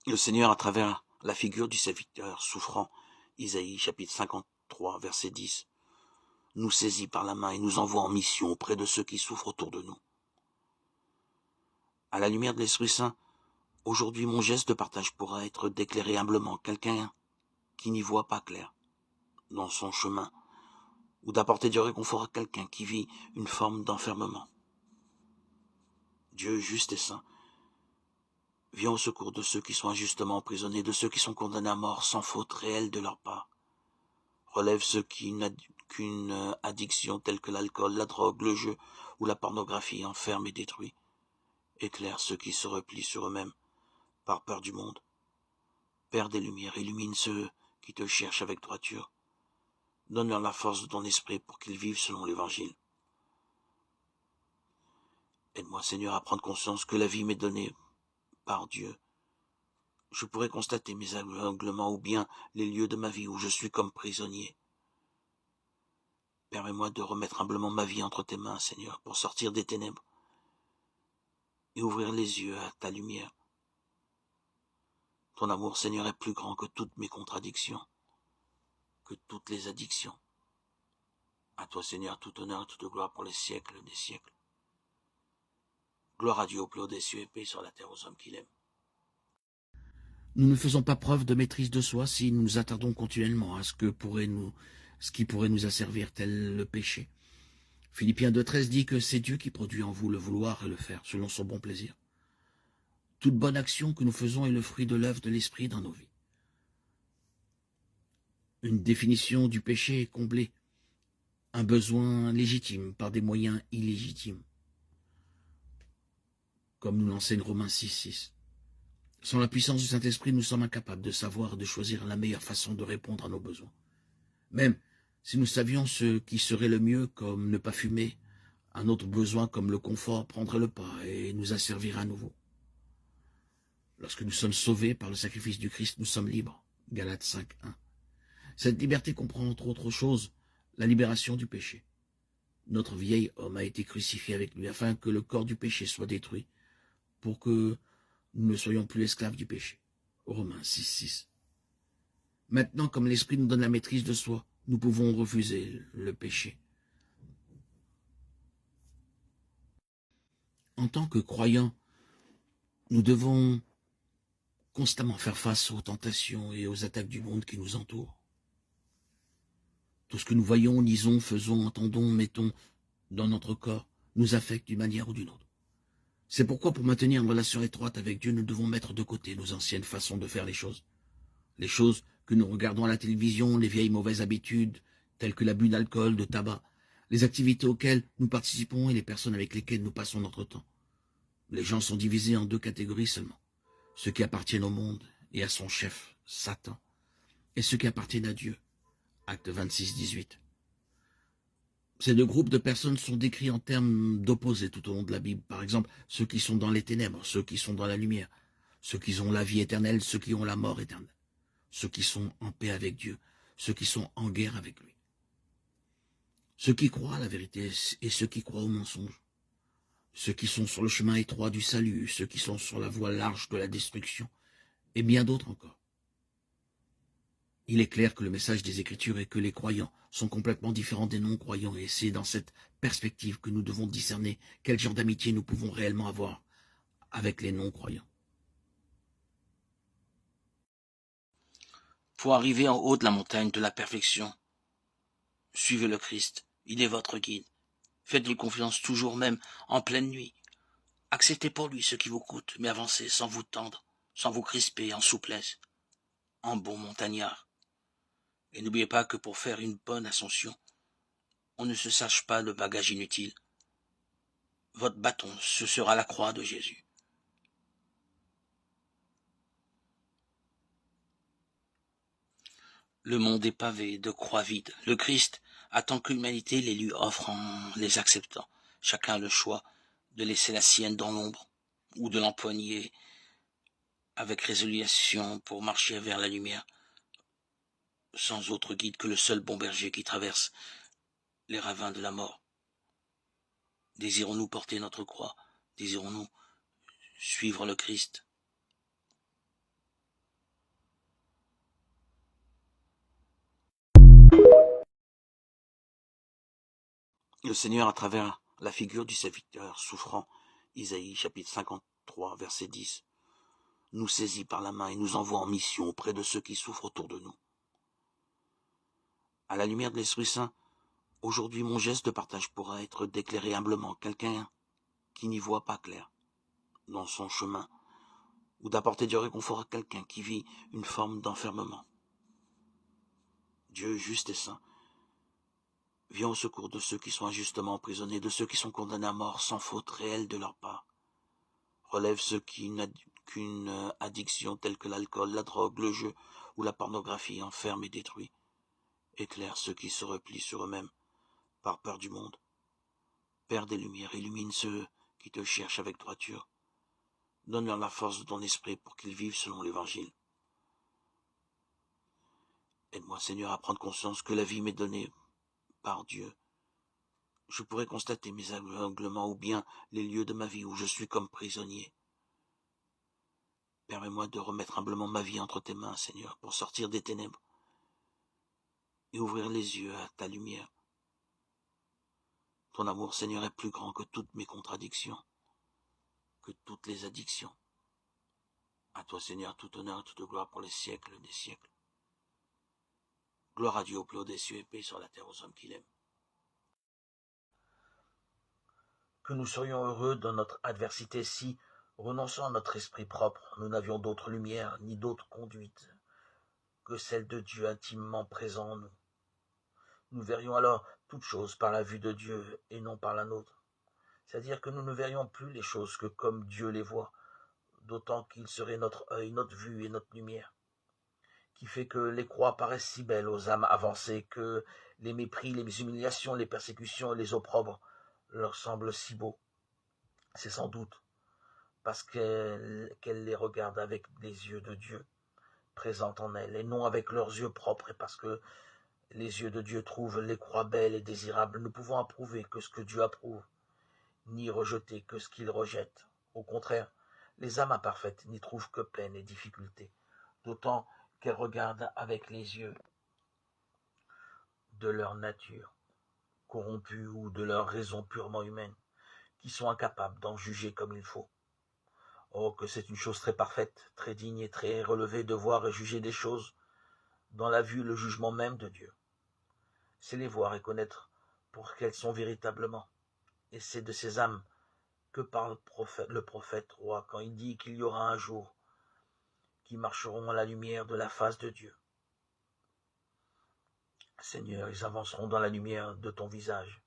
Le Seigneur, à travers la figure du serviteur souffrant, Isaïe chapitre 53, verset 10, nous saisit par la main et nous envoie en mission auprès de ceux qui souffrent autour de nous. À la lumière de l'Esprit Saint, aujourd'hui mon geste de partage pourra être d'éclairer humblement quelqu'un qui n'y voit pas clair dans son chemin, ou d'apporter du réconfort à quelqu'un qui vit une forme d'enfermement. Dieu juste et saint vient au secours de ceux qui sont injustement emprisonnés, de ceux qui sont condamnés à mort sans faute réelle de leur part. Relève ceux qu'une addiction telle que l'alcool, la drogue, le jeu ou la pornographie enferme et détruit. Éclaire ceux qui se replient sur eux-mêmes par peur du monde. Père des lumières, illumine ceux qui te cherchent avec droiture. Donne-leur la force de ton esprit pour qu'ils vivent selon l'évangile. Aide-moi, Seigneur, à prendre conscience que la vie m'est donnée par Dieu. Je pourrais constater mes aveuglements ou bien les lieux de ma vie où je suis comme prisonnier. Permets-moi de remettre humblement ma vie entre tes mains, Seigneur, pour sortir des ténèbres et ouvrir les yeux à ta lumière. Ton amour, Seigneur, est plus grand que toutes mes contradictions, que toutes les addictions. À toi, Seigneur, tout honneur et toute gloire pour les siècles des siècles. Gloire à Dieu au plus haut des cieux et paix sur la terre aux hommes qu'il aime. Nous ne faisons pas preuve de maîtrise de soi si nous nous attardons continuellement à ce qui pourrait nous asservir, tel le péché. Philippiens 2,13 dit que c'est Dieu qui produit en vous le vouloir et le faire, selon son bon plaisir. Toute bonne action que nous faisons est le fruit de l'œuvre de l'Esprit dans nos vies. Une définition du péché est comblée, un besoin légitime par des moyens illégitimes, comme nous l'enseigne Romains 6,6. Sans la puissance du Saint-Esprit, nous sommes incapables de savoir et de choisir la meilleure façon de répondre à nos besoins. Même si nous savions ce qui serait le mieux, comme ne pas fumer, un autre besoin comme le confort prendrait le pas et nous asservirait à nouveau. Lorsque nous sommes sauvés par le sacrifice du Christ, nous sommes libres. Galates 5,1. Cette liberté comprend entre autres choses la libération du péché. Notre vieil homme a été crucifié avec lui afin que le corps du péché soit détruit, pour que nous ne soyons plus esclaves du péché. Romains 6,6. Maintenant, comme l'Esprit nous donne la maîtrise de soi, nous pouvons refuser le péché. En tant que croyants, nous devons constamment faire face aux tentations et aux attaques du monde qui nous entoure. Tout ce que nous voyons, lisons, faisons, entendons, mettons dans notre corps nous affecte d'une manière ou d'une autre. C'est pourquoi, pour maintenir une relation étroite avec Dieu, nous devons mettre de côté nos anciennes façons de faire les choses. Les choses que nous regardons à la télévision, les vieilles mauvaises habitudes, telles que l'abus d'alcool, de tabac, les activités auxquelles nous participons et les personnes avec lesquelles nous passons notre temps. Les gens sont divisés en deux catégories seulement. Ceux qui appartiennent au monde et à son chef, Satan, et ceux qui appartiennent à Dieu. Acte 26, 18. Ces deux groupes de personnes sont décrits en termes d'opposés tout au long de la Bible. Par exemple, ceux qui sont dans les ténèbres, ceux qui sont dans la lumière, ceux qui ont la vie éternelle, ceux qui ont la mort éternelle, ceux qui sont en paix avec Dieu, ceux qui sont en guerre avec lui, ceux qui croient à la vérité et ceux qui croient au mensonge, ceux qui sont sur le chemin étroit du salut, ceux qui sont sur la voie large de la destruction, et bien d'autres encore. Il est clair que le message des Écritures est que les croyants sont complètement différents des non-croyants, et c'est dans cette perspective que nous devons discerner quel genre d'amitié nous pouvons réellement avoir avec les non-croyants. Pour arriver en haut de la montagne de la perfection, suivez le Christ, il est votre guide. Faites-lui confiance toujours, même en pleine nuit. Acceptez pour lui ce qui vous coûte, mais avancez sans vous tendre, sans vous crisper, en souplesse, en bon montagnard. Et n'oubliez pas que pour faire une bonne ascension, on ne se sache pas le bagage inutile. Votre bâton, ce sera la croix de Jésus. Le monde est pavé de croix vides. Le Christ attend que l'humanité les lui offre en les acceptant. Chacun a le choix de laisser la sienne dans l'ombre ou de l'empoigner avec résolution pour marcher vers la lumière, sans autre guide que le seul bon berger qui traverse les ravins de la mort. Désirons-nous porter notre croix? Désirons-nous suivre le Christ? Le Seigneur, à travers la figure du serviteur souffrant, Isaïe chapitre 53, verset 10, nous saisit par la main et nous envoie en mission auprès de ceux qui souffrent autour de nous. À la lumière de l'Esprit Saint, aujourd'hui mon geste de partage pourra être d'éclairer humblement quelqu'un qui n'y voit pas clair dans son chemin, ou d'apporter du réconfort à quelqu'un qui vit une forme d'enfermement. Dieu juste et saint, viens au secours de ceux qui sont injustement emprisonnés, de ceux qui sont condamnés à mort sans faute réelle de leur part. Relève ceux qu'une addiction telle que l'alcool, la drogue, le jeu ou la pornographie enferme et détruit. Éclaire ceux qui se replient sur eux-mêmes par peur du monde. Père des lumières, illumine ceux qui te cherchent avec droiture. Donne-leur la force de ton esprit pour qu'ils vivent selon l'Évangile. Aide-moi, Seigneur, à prendre conscience que la vie m'est donnée par Dieu. Je pourrais constater mes aveuglements ou bien les lieux de ma vie où je suis comme prisonnier. Permets-moi de remettre humblement ma vie entre tes mains, Seigneur, pour sortir des ténèbres et ouvrir les yeux à ta lumière. Ton amour, Seigneur, est plus grand que toutes mes contradictions, que toutes les addictions. À toi, Seigneur, tout honneur et toute gloire pour les siècles des siècles. Gloire à Dieu au plus haut des cieux et paix sur la terre aux hommes qu'il aime. Que nous serions heureux dans notre adversité si, renonçant à notre esprit propre, nous n'avions d'autre lumière ni d'autre conduite que celle de Dieu intimement présent en nous. Nous verrions alors toutes choses par la vue de Dieu et non par la nôtre. C'est-à-dire que nous ne verrions plus les choses que comme Dieu les voit, d'autant qu'il serait notre œil, notre vue et notre lumière, qui fait que les croix paraissent si belles aux âmes avancées, que les mépris, les humiliations, les persécutions et les opprobres leur semblent si beaux. C'est sans doute parce qu'elles les regardent avec les yeux de Dieu présents en elles, et non avec leurs yeux propres, et parce que les yeux de Dieu trouvent les croix belles et désirables. Nous pouvons approuver que ce que Dieu approuve, ni rejeter que ce qu'il rejette. Au contraire, les âmes imparfaites n'y trouvent que peine et difficulté, d'autant qu'elles regardent avec les yeux de leur nature corrompue ou de leur raison purement humaine, qui sont incapables d'en juger comme il faut. Oh, que c'est une chose très parfaite, très digne et très relevée de voir et juger des choses dans la vue et le jugement même de Dieu. C'est les voir et connaître pour qu'elles sont véritablement. Et c'est de ces âmes que parle le prophète roi quand il dit qu'il y aura un jour qui marcheront à la lumière de la face de Dieu. Seigneur, ils avanceront dans la lumière de ton visage.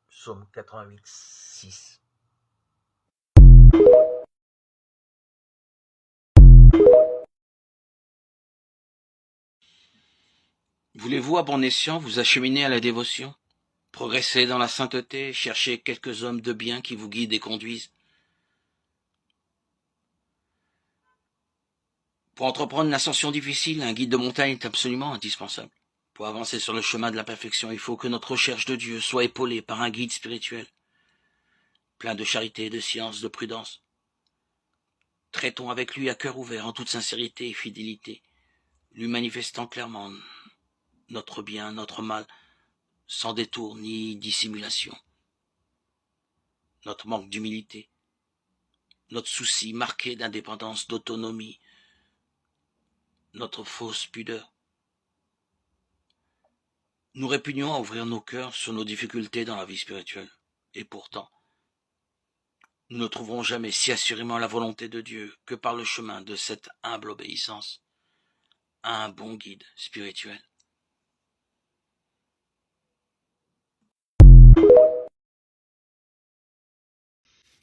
Psaume 88, 6. Voulez-vous, à bon escient, vous acheminer à la dévotion, progresser dans la sainteté, chercher quelques hommes de bien qui vous guident et conduisent? Pour entreprendre une ascension difficile, un guide de montagne est absolument indispensable. Pour avancer sur le chemin de la perfection, il faut que notre recherche de Dieu soit épaulée par un guide spirituel, plein de charité, de science, de prudence. Traitons avec lui à cœur ouvert, en toute sincérité et fidélité, lui manifestant clairement notre bien, notre mal, sans détour ni dissimulation. Notre manque d'humilité, notre souci marqué d'indépendance, d'autonomie, notre fausse pudeur. Nous répugnons à ouvrir nos cœurs sur nos difficultés dans la vie spirituelle. Et pourtant, nous ne trouverons jamais si assurément la volonté de Dieu que par le chemin de cette humble obéissance à un bon guide spirituel.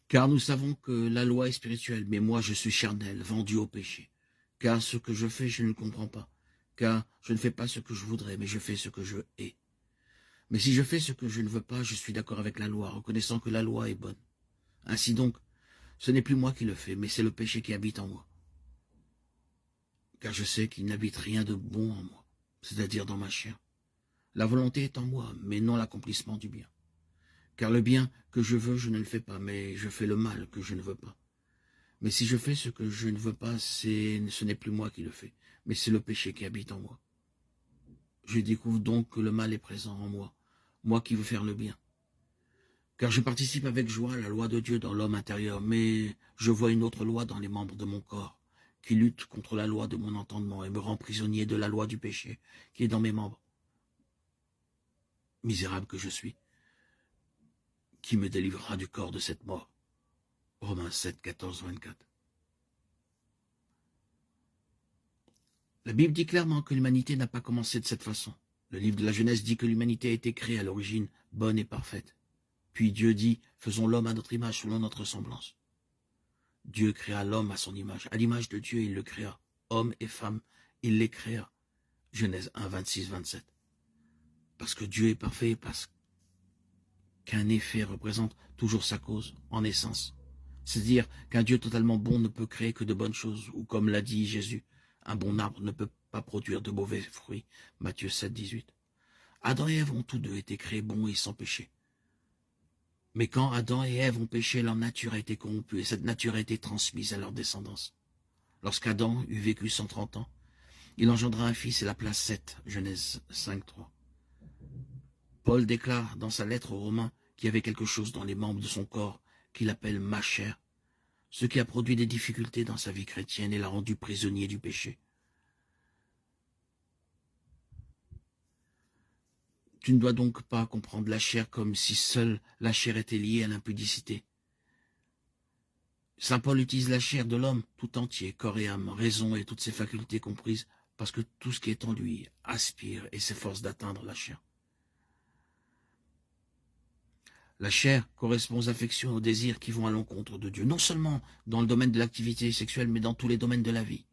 Car nous savons que la loi est spirituelle, mais moi je suis charnel, vendu au péché. Car ce que je fais, je ne le comprends pas. Car je ne fais pas ce que je voudrais, mais je fais ce que je hais. Mais si je fais ce que je ne veux pas, je suis d'accord avec la loi, reconnaissant que la loi est bonne. Ainsi donc, ce n'est plus moi qui le fais, mais c'est le péché qui habite en moi. Car je sais qu'il n'habite rien de bon en moi, c'est-à-dire dans ma chair. La volonté est en moi, mais non l'accomplissement du bien. Car le bien que je veux, je ne le fais pas, mais je fais le mal que je ne veux pas. Mais si je fais ce que je ne veux pas, ce n'est plus moi qui le fais, mais c'est le péché qui habite en moi. Je découvre donc que le mal est présent en moi, moi qui veux faire le bien. Car je participe avec joie à la loi de Dieu dans l'homme intérieur, mais je vois une autre loi dans les membres de mon corps, qui lutte contre la loi de mon entendement et me rend prisonnier de la loi du péché, qui est dans mes membres. Misérable que je suis, qui me délivrera du corps de cette mort? Romains 7, 14, 24. La Bible dit clairement que l'humanité n'a pas commencé de cette façon. Le livre de la Genèse dit que l'humanité a été créée à l'origine bonne et parfaite. Puis Dieu dit, faisons l'homme à notre image, selon notre semblance. Dieu créa l'homme à son image. À l'image de Dieu, il le créa. Hommes et femmes, il les créa. Genèse 1, 26, 27. Parce que Dieu est parfait, parce qu'un effet représente toujours sa cause, en essence. C'est-à-dire qu'un Dieu totalement bon ne peut créer que de bonnes choses, ou comme l'a dit Jésus, un bon arbre ne peut pas produire de mauvais fruits. Matthieu 7, 18. Adam et Ève ont tous deux été créés bons et sans péché. Mais quand Adam et Ève ont péché, leur nature a été corrompue, et cette nature a été transmise à leur descendance. Lorsqu'Adam eut vécu 130 ans, il engendra un fils et l'appela Seth, Genèse 5, 3. Paul déclare dans sa lettre aux Romains qu'il y avait quelque chose dans les membres de son corps qu'il appelle ma chair, ce qui a produit des difficultés dans sa vie chrétienne et l'a rendu prisonnier du péché. Tu ne dois donc pas comprendre la chair comme si seule la chair était liée à l'impudicité. Saint Paul utilise la chair de l'homme tout entier, corps et âme, raison et toutes ses facultés comprises, parce que tout ce qui est en lui aspire et s'efforce d'atteindre la chair. La chair correspond aux affections et aux désirs qui vont à l'encontre de Dieu, non seulement dans le domaine de l'activité sexuelle, mais dans tous les domaines de la vie.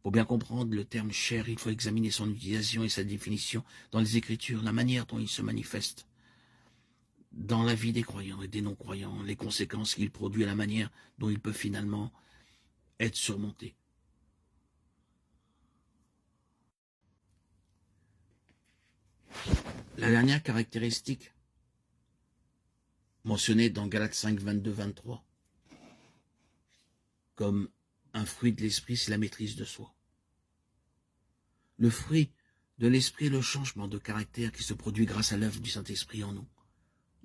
Pour bien comprendre le terme chair, il faut examiner son utilisation et sa définition dans les Écritures, la manière dont il se manifeste dans la vie des croyants et des non-croyants, les conséquences qu'il produit et la manière dont il peut finalement être surmonté. La dernière caractéristique mentionnée dans Galates 5, 22, 23, comme un fruit de l'esprit, c'est la maîtrise de soi. Le fruit de l'esprit est le changement de caractère qui se produit grâce à l'œuvre du Saint-Esprit en nous.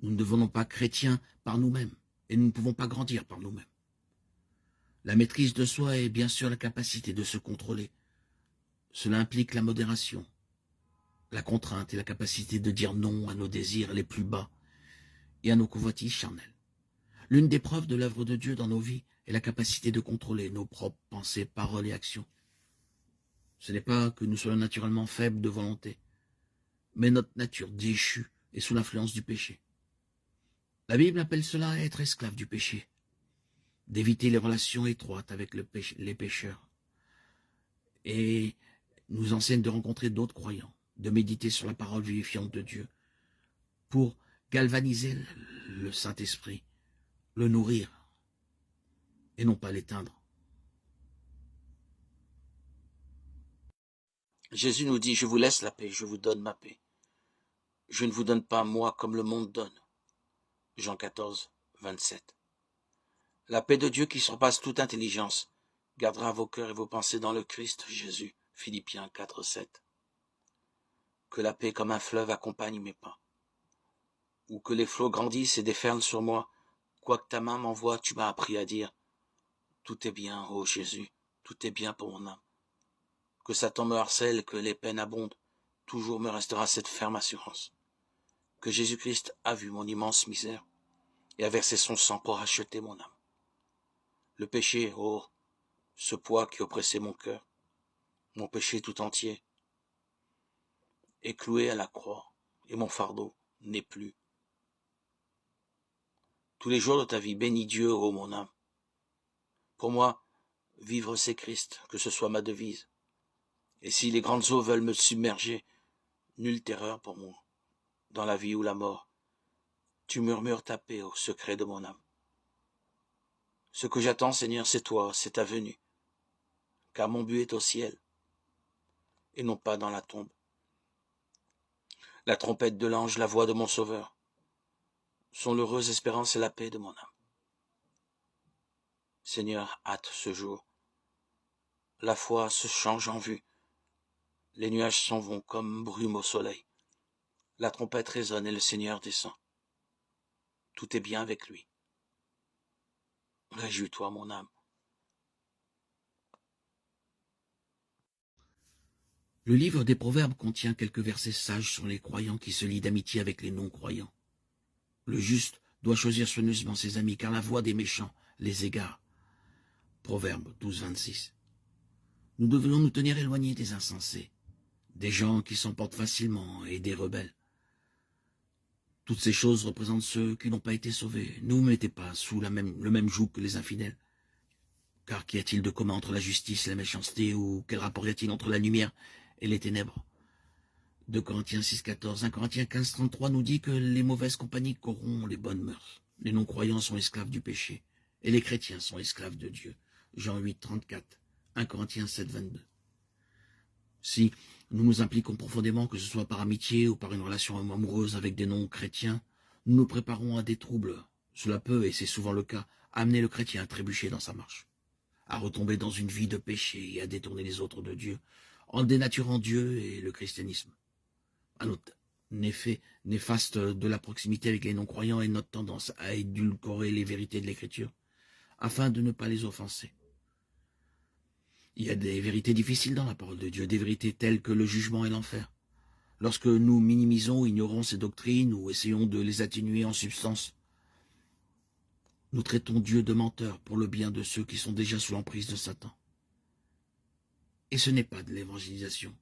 Nous ne devenons pas chrétiens par nous-mêmes et nous ne pouvons pas grandir par nous-mêmes. La maîtrise de soi est bien sûr la capacité de se contrôler. Cela implique la modération, la contrainte et la capacité de dire non à nos désirs les plus bas et à nos convoitises charnelles. L'une des preuves de l'œuvre de Dieu dans nos vies est la capacité de contrôler nos propres pensées, paroles et actions. Ce n'est pas que nous soyons naturellement faibles de volonté, mais notre nature déchue est sous l'influence du péché. La Bible appelle cela être esclave du péché, d'éviter les relations étroites avec les pécheurs, et nous enseigne de rencontrer d'autres croyants, de méditer sur la parole vivifiante de Dieu, pour galvaniser le Saint-Esprit, le nourrir, et non pas l'éteindre. Jésus nous dit, je vous laisse la paix, je vous donne ma paix. Je ne vous donne pas moi comme le monde donne. Jean 14, 27. La paix de Dieu qui surpasse toute intelligence gardera vos cœurs et vos pensées dans le Christ Jésus. Philippiens 4, 7. Que la paix comme un fleuve accompagne mes pas. Ou que les flots grandissent et déferlent sur moi. Quoi que ta main m'envoie, tu m'as appris à dire, tout est bien, ô Jésus, tout est bien pour mon âme. Que Satan me harcèle, que les peines abondent, toujours me restera cette ferme assurance. Que Jésus-Christ a vu mon immense misère et a versé son sang pour racheter mon âme. Le péché, oh, ce poids qui oppressait mon cœur, mon péché tout entier, est cloué à la croix et mon fardeau n'est plus. Tous les jours de ta vie, bénis Dieu, ô mon âme. Pour moi, vivre c'est Christ, que ce soit ma devise. Et si les grandes eaux veulent me submerger, nulle terreur pour moi, dans la vie ou la mort. Tu murmures ta paix au secret de mon âme. Ce que j'attends, Seigneur, c'est toi, c'est ta venue, car mon but est au ciel, et non pas dans la tombe. La trompette de l'ange, la voix de mon Sauveur, sont l'heureuse espérance et la paix de mon âme. Seigneur, hâte ce jour. La foi se change en vue. Les nuages s'en vont comme brume au soleil. La trompette résonne et le Seigneur descend. tout est bien avec lui. Réjouis-toi, mon âme. Le livre des Proverbes contient quelques versets sages sur les croyants qui se lient d'amitié avec les non-croyants. Le juste doit choisir soigneusement ses amis, car la voix des méchants les égare. Proverbe 12, 26. Nous devons nous tenir éloignés des insensés, des gens qui s'emportent facilement et des rebelles. Toutes ces choses représentent ceux qui n'ont pas été sauvés. Ne vous mettez pas sous le même joug que les infidèles. Car qu'y a-t-il de commun entre la justice et la méchanceté, ou quel rapport y a-t-il entre la lumière et les ténèbres? 2 Corinthiens 6, 14, 1 Corinthiens 15, 33 nous dit que les mauvaises compagnies corrompent les bonnes mœurs. Les non-croyants sont esclaves du péché, et les chrétiens sont esclaves de Dieu. Jean 8, 34, 1 Corinthiens 7, 22. Si nous nous impliquons profondément, que ce soit par amitié ou par une relation amoureuse avec des non-chrétiens, nous nous préparons à des troubles. Cela peut, et c'est souvent le cas, amener le chrétien à trébucher dans sa marche, à retomber dans une vie de péché et à détourner les autres de Dieu, en dénaturant Dieu et le christianisme. Un autre effet néfaste de la proximité avec les non-croyants est notre tendance à édulcorer les vérités de l'Écriture, afin de ne pas les offenser. Il y a des vérités difficiles dans la parole de Dieu, des vérités telles que le jugement et l'enfer. Lorsque nous minimisons ou ignorons ces doctrines ou essayons de les atténuer en substance, nous traitons Dieu de menteur pour le bien de ceux qui sont déjà sous l'emprise de Satan. Et ce n'est pas de l'évangélisation.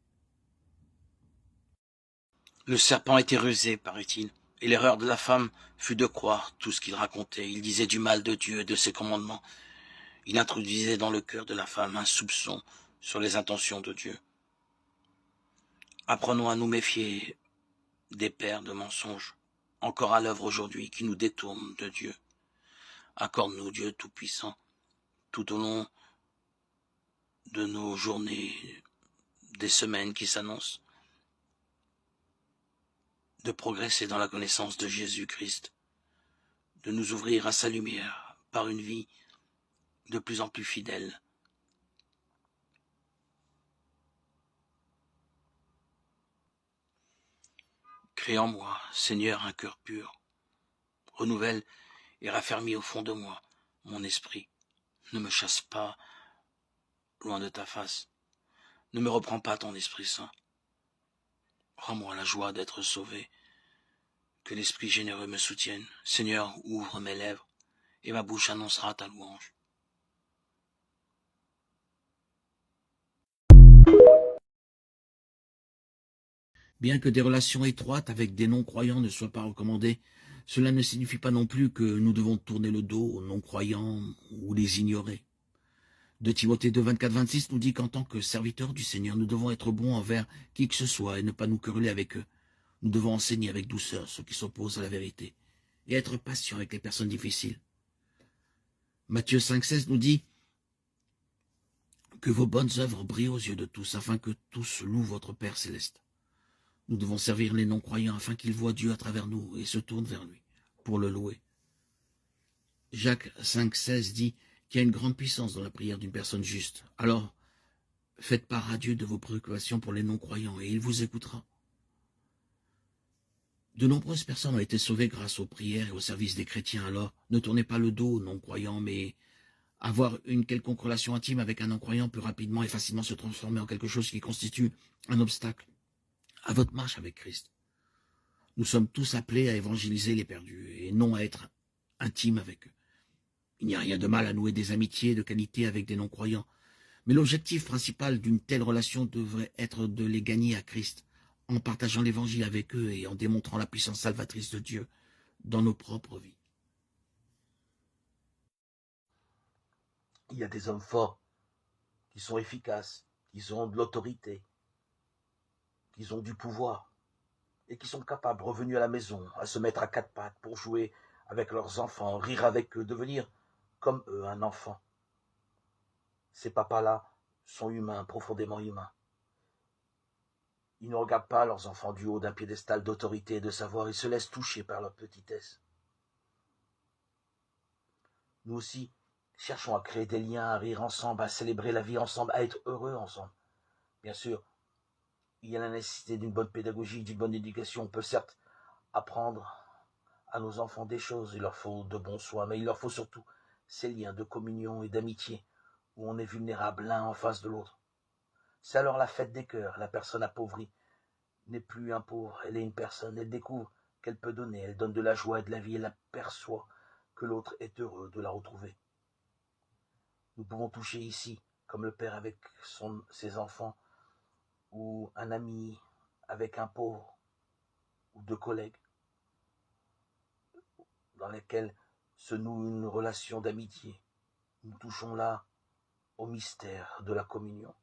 Le serpent était rusé, paraît-il, et l'erreur de la femme fut de croire tout ce qu'il racontait. Il disait du mal de Dieu et de ses commandements. Il introduisait dans le cœur de la femme un soupçon sur les intentions de Dieu. Apprenons à nous méfier des pères de mensonges, encore à l'œuvre aujourd'hui, qui nous détournent de Dieu. Accorde-nous, Dieu Tout-Puissant, tout au long de nos journées, des semaines qui s'annoncent, de progresser dans la connaissance de Jésus-Christ, de nous ouvrir à sa lumière par une vie de plus en plus fidèle. Crée en moi, Seigneur, un cœur pur. Renouvelle et raffermis au fond de moi mon esprit. Ne me chasse pas loin de ta face. Ne me reprends pas ton Esprit Saint. Rends-moi la joie d'être sauvé. Que l'Esprit généreux me soutienne. Seigneur, ouvre mes lèvres, et ma bouche annoncera ta louange. Bien que des relations étroites avec des non-croyants ne soient pas recommandées, cela ne signifie pas non plus que nous devons tourner le dos aux non-croyants ou les ignorer. 2 Timothée 2, 24-26 nous dit qu'en tant que serviteurs du Seigneur, nous devons être bons envers qui que ce soit et ne pas nous quereller avec eux. Nous devons enseigner avec douceur ceux qui s'opposent à la vérité et être patients avec les personnes difficiles. Matthieu 5,16 nous dit que vos bonnes œuvres brillent aux yeux de tous, afin que tous louent votre Père céleste. Nous devons servir les non-croyants afin qu'ils voient Dieu à travers nous et se tournent vers lui pour le louer. Jacques 5,16 dit qu'il y a une grande puissance dans la prière d'une personne juste. Alors, faites part à Dieu de vos préoccupations pour les non-croyants et il vous écoutera. De nombreuses personnes ont été sauvées grâce aux prières et au service des chrétiens. Alors, ne tournez pas le dos aux non-croyants, mais avoir une quelconque relation intime avec un non-croyant peut rapidement et facilement se transformer en quelque chose qui constitue un obstacle à votre marche avec Christ. Nous sommes tous appelés à évangéliser les perdus et non à être intimes avec eux. Il n'y a rien de mal à nouer des amitiés de qualité avec des non-croyants, mais l'objectif principal d'une telle relation devrait être de les gagner à Christ, en partageant l'évangile avec eux et en démontrant la puissance salvatrice de Dieu dans nos propres vies. Il y a des hommes forts qui sont efficaces, qui ont de l'autorité, qui ont du pouvoir et qui sont capables, revenus à la maison, à se mettre à quatre pattes pour jouer avec leurs enfants, rire avec eux, devenir comme eux, un enfant. Ces papas-là sont humains, profondément humains. Ils ne regardent pas leurs enfants du haut d'un piédestal d'autorité et de savoir, ils se laissent toucher par leur petitesse. Nous aussi, cherchons à créer des liens, à rire ensemble, à célébrer la vie ensemble, à être heureux ensemble. Bien sûr, il y a la nécessité d'une bonne pédagogie, d'une bonne éducation. On peut certes apprendre à nos enfants des choses, il leur faut de bons soins, mais il leur faut surtout ces liens de communion et d'amitié où on est vulnérable l'un en face de l'autre. C'est alors la fête des cœurs. La personne appauvrie n'est plus un pauvre, elle est une personne, elle découvre qu'elle peut donner, elle donne de la joie et de la vie, elle aperçoit que l'autre est heureux de la retrouver. Nous pouvons toucher ici, comme le père avec ses enfants, ou un ami avec un pauvre, ou deux collègues, dans lesquels se noue une relation d'amitié. Nous touchons là au mystère de la communion.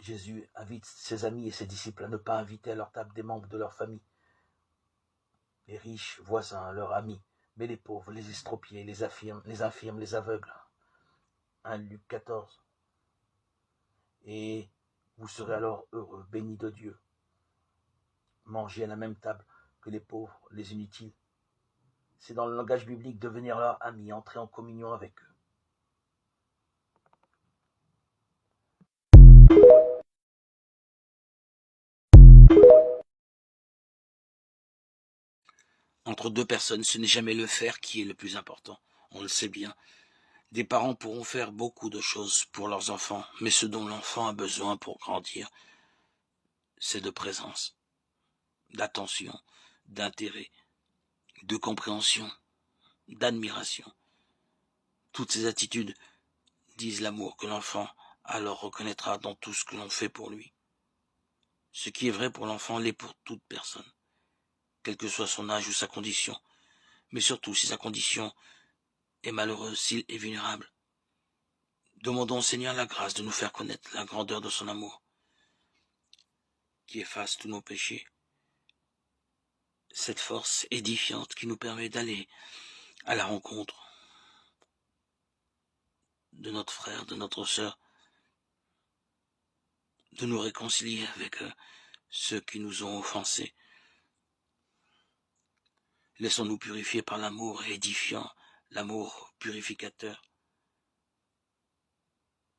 Jésus invite ses amis et ses disciples à ne pas inviter à leur table des membres de leur famille, les riches voisins, leurs amis, mais les pauvres, les estropiés, les infirmes, les aveugles. 1 Luc 14. Et vous serez alors heureux, bénis de Dieu. Mangez à la même table que les pauvres, les inutiles. C'est dans le langage biblique devenir leurs amis, entrer en communion avec eux. Entre deux personnes, ce n'est jamais le faire qui est le plus important. On le sait bien. Des parents pourront faire beaucoup de choses pour leurs enfants, mais ce dont l'enfant a besoin pour grandir, c'est de présence, d'attention, d'intérêt, de compréhension, d'admiration. Toutes ces attitudes disent l'amour que l'enfant alors reconnaîtra dans tout ce que l'on fait pour lui. Ce qui est vrai pour l'enfant l'est pour toute personne, quel que soit son âge ou sa condition, mais surtout si sa condition est malheureuse, s'il est vulnérable. Demandons au Seigneur la grâce de nous faire connaître la grandeur de son amour, qui efface tous nos péchés. Cette force édifiante qui nous permet d'aller à la rencontre de notre frère, de notre sœur, de nous réconcilier avec ceux qui nous ont offensés. Laissons-nous purifier par l'amour édifiant, l'amour purificateur,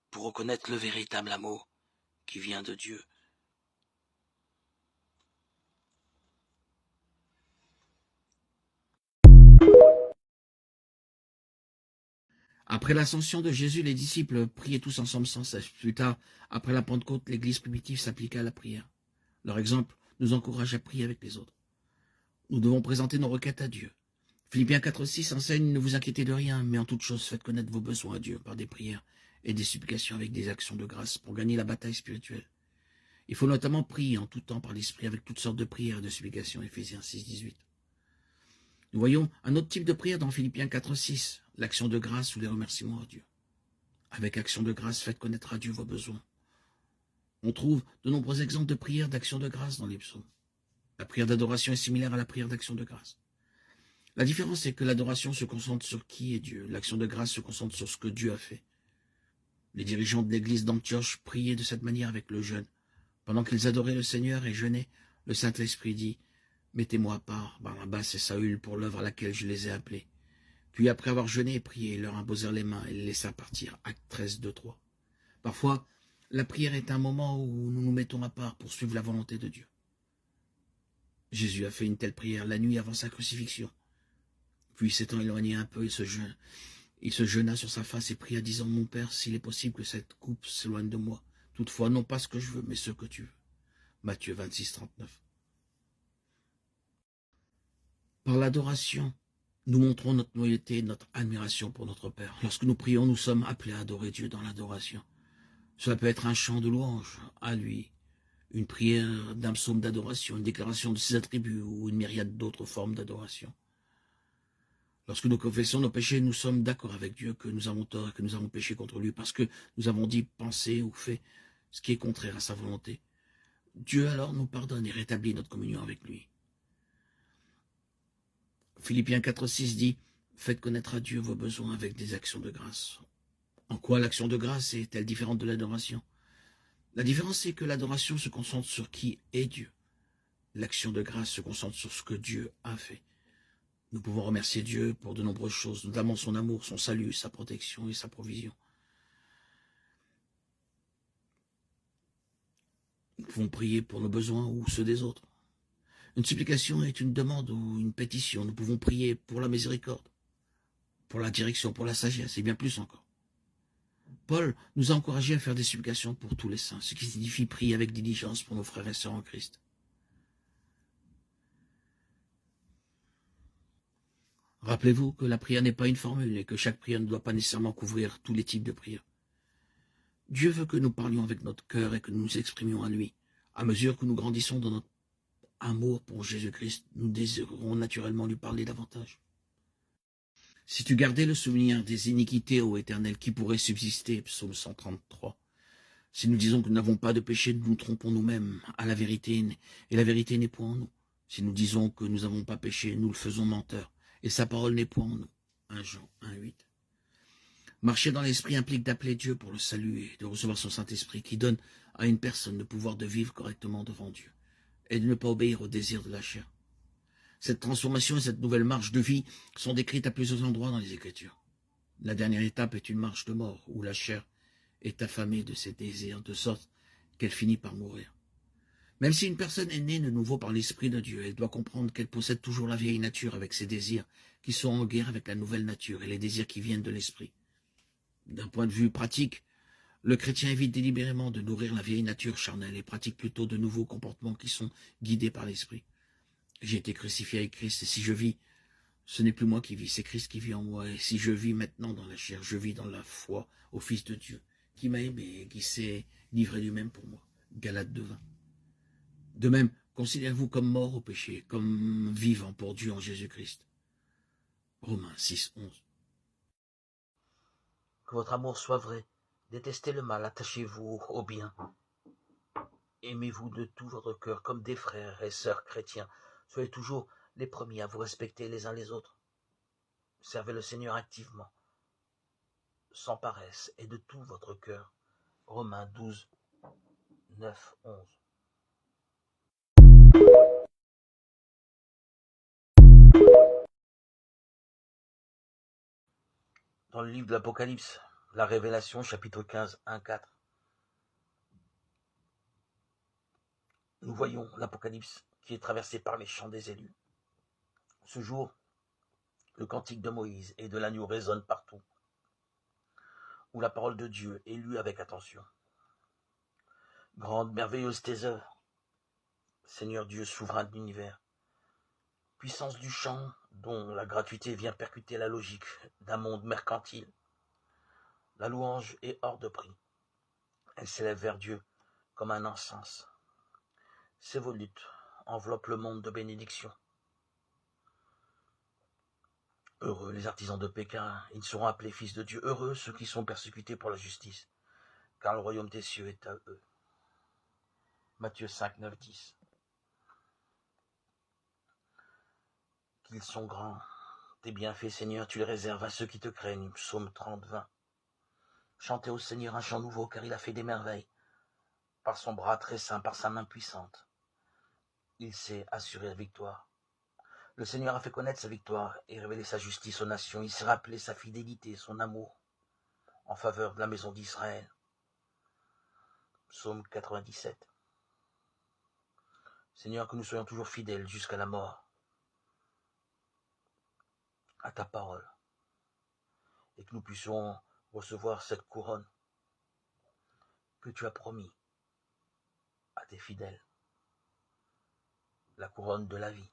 pour reconnaître le véritable amour qui vient de Dieu. Après l'ascension de Jésus, les disciples priaient tous ensemble sans cesse. Plus tard, après la Pentecôte, l'Église primitive s'appliqua à la prière. Leur exemple nous encourage à prier avec les autres. Nous devons présenter nos requêtes à Dieu. Philippiens 4,6 enseigne « Ne vous inquiétez de rien, mais en toute chose faites connaître vos besoins à Dieu par des prières et des supplications avec des actions de grâce pour gagner la bataille spirituelle. » Il faut notamment prier en tout temps par l'Esprit avec toutes sortes de prières et de supplications, Éphésiens 6,18. Nous voyons un autre type de prière dans Philippiens 4,6, l'action de grâce ou les remerciements à Dieu. Avec action de grâce, faites connaître à Dieu vos besoins. On trouve de nombreux exemples de prières d'action de grâce dans les psaumes. La prière d'adoration est similaire à la prière d'action de grâce. La différence est que l'adoration se concentre sur qui est Dieu. L'action de grâce se concentre sur ce que Dieu a fait. Les dirigeants de l'église d'Antioche priaient de cette manière avec le jeûne. Pendant qu'ils adoraient le Seigneur et jeûnaient, le Saint-Esprit dit « Mettez-moi à part, Barnabas et Saül, pour l'œuvre à laquelle je les ai appelés. » Puis après avoir jeûné et prié, ils leur imposèrent les mains et les laissèrent partir. Acte 13, 2, 3. Parfois, la prière est un moment où nous nous mettons à part pour suivre la volonté de Dieu. Jésus a fait une telle prière la nuit avant sa crucifixion. Puis s'étant éloigné un peu, il se jeûna sur sa face et pria, disant « Mon Père, s'il est possible que cette coupe s'éloigne de moi. Toutefois, non pas ce que je veux, mais ce que tu veux. » Matthieu 26, 39. Par l'adoration, nous montrons notre loyauté et notre admiration pour notre Père. Lorsque nous prions, nous sommes appelés à adorer Dieu dans l'adoration. Cela peut être un chant de louange à lui, une prière d'un psaume d'adoration, une déclaration de ses attributs ou une myriade d'autres formes d'adoration. Lorsque nous confessons nos péchés, nous sommes d'accord avec Dieu que nous avons tort et que nous avons péché contre lui parce que nous avons dit, pensé ou fait ce qui est contraire à sa volonté. Dieu alors nous pardonne et rétablit notre communion avec lui. Philippiens 4,6 dit « Faites connaître à Dieu vos besoins avec des actions de grâce. » En quoi l'action de grâce est-elle différente de l'adoration? La différence, c'est que l'adoration se concentre sur qui est Dieu. L'action de grâce se concentre sur ce que Dieu a fait. Nous pouvons remercier Dieu pour de nombreuses choses, notamment son amour, son salut, sa protection et sa provision. Nous pouvons prier pour nos besoins ou ceux des autres. Une supplication est une demande ou une pétition. Nous pouvons prier pour la miséricorde, pour la direction, pour la sagesse, et bien plus encore. Paul nous a encouragés à faire des supplications pour tous les saints, ce qui signifie prier avec diligence pour nos frères et sœurs en Christ. Rappelez-vous que la prière n'est pas une formule et que chaque prière ne doit pas nécessairement couvrir tous les types de prières. Dieu veut que nous parlions avec notre cœur et que nous nous exprimions à lui. À mesure que nous grandissons dans notre amour pour Jésus-Christ, nous désirerons naturellement lui parler davantage. Si tu gardais le souvenir des iniquités, ô Éternel, qui pourraient subsister, psaume 133. Si nous disons que nous n'avons pas de péché, nous nous trompons nous-mêmes à la vérité, et la vérité n'est point en nous. Si nous disons que nous n'avons pas péché, nous le faisons menteur, et sa parole n'est point en nous. 1 Jean 1,8. Marcher dans l'esprit implique d'appeler Dieu pour le salut et de recevoir son Saint-Esprit qui donne à une personne le pouvoir de vivre correctement devant Dieu et de ne pas obéir aux désirs de la chair. Cette transformation et cette nouvelle marche de vie sont décrites à plusieurs endroits dans les Écritures. La dernière étape est une marche de mort où la chair est affamée de ses désirs de sorte qu'elle finit par mourir. Même si une personne est née de nouveau par l'Esprit de Dieu, elle doit comprendre qu'elle possède toujours la vieille nature avec ses désirs qui sont en guerre avec la nouvelle nature et les désirs qui viennent de l'Esprit. D'un point de vue pratique, le chrétien évite délibérément de nourrir la vieille nature charnelle et pratique plutôt de nouveaux comportements qui sont guidés par l'Esprit. J'ai été crucifié avec Christ et si je vis, ce n'est plus moi qui vis, c'est Christ qui vit en moi. Et si je vis maintenant dans la chair, je vis dans la foi au Fils de Dieu, qui m'a aimé et qui s'est livré lui-même pour moi. Galates 2:20. De même, considérez-vous comme mort au péché, comme vivant pour Dieu en Jésus-Christ. Romains 6:11. Que votre amour soit vrai. Détestez le mal, attachez-vous au bien. Aimez-vous de tout votre cœur comme des frères et sœurs chrétiens. Soyez toujours les premiers à vous respecter les uns les autres. Servez le Seigneur activement, sans paresse et de tout votre cœur. Romains 12, 9, 11. Dans le livre de l'Apocalypse, la Révélation, chapitre 15, 1, 4, nous voyons l'Apocalypse qui est traversé par les chants des élus. Ce jour, le cantique de Moïse et de l'agneau résonne partout, où la parole de Dieu est lue avec attention. Grande, merveilleuse tes œuvres, Seigneur Dieu souverain de l'univers. Puissance du chant dont la gratuité vient percuter la logique d'un monde mercantile. La louange est hors de prix. Elle s'élève vers Dieu comme un encens. Ses volutes enveloppent le monde de bénédiction. Heureux les artisans de Pékin, ils seront appelés fils de Dieu. Heureux ceux qui sont persécutés pour la justice, car le royaume des cieux est à eux. Matthieu 5, 9, 10. Qu'ils sont grands, tes bienfaits, Seigneur, tu les réserves à ceux qui te craignent. Psaume 30, 20. Chantez au Seigneur un chant nouveau, car il a fait des merveilles. Par son bras très saint, par sa main puissante, il s'est assuré la victoire. Le Seigneur a fait connaître sa victoire et révélé sa justice aux nations. Il s'est rappelé sa fidélité, son amour en faveur de la maison d'Israël. Psaume 97. Seigneur, que nous soyons toujours fidèles jusqu'à la mort à ta parole et que nous puissions recevoir cette couronne que tu as promis à tes fidèles, la couronne de la vie.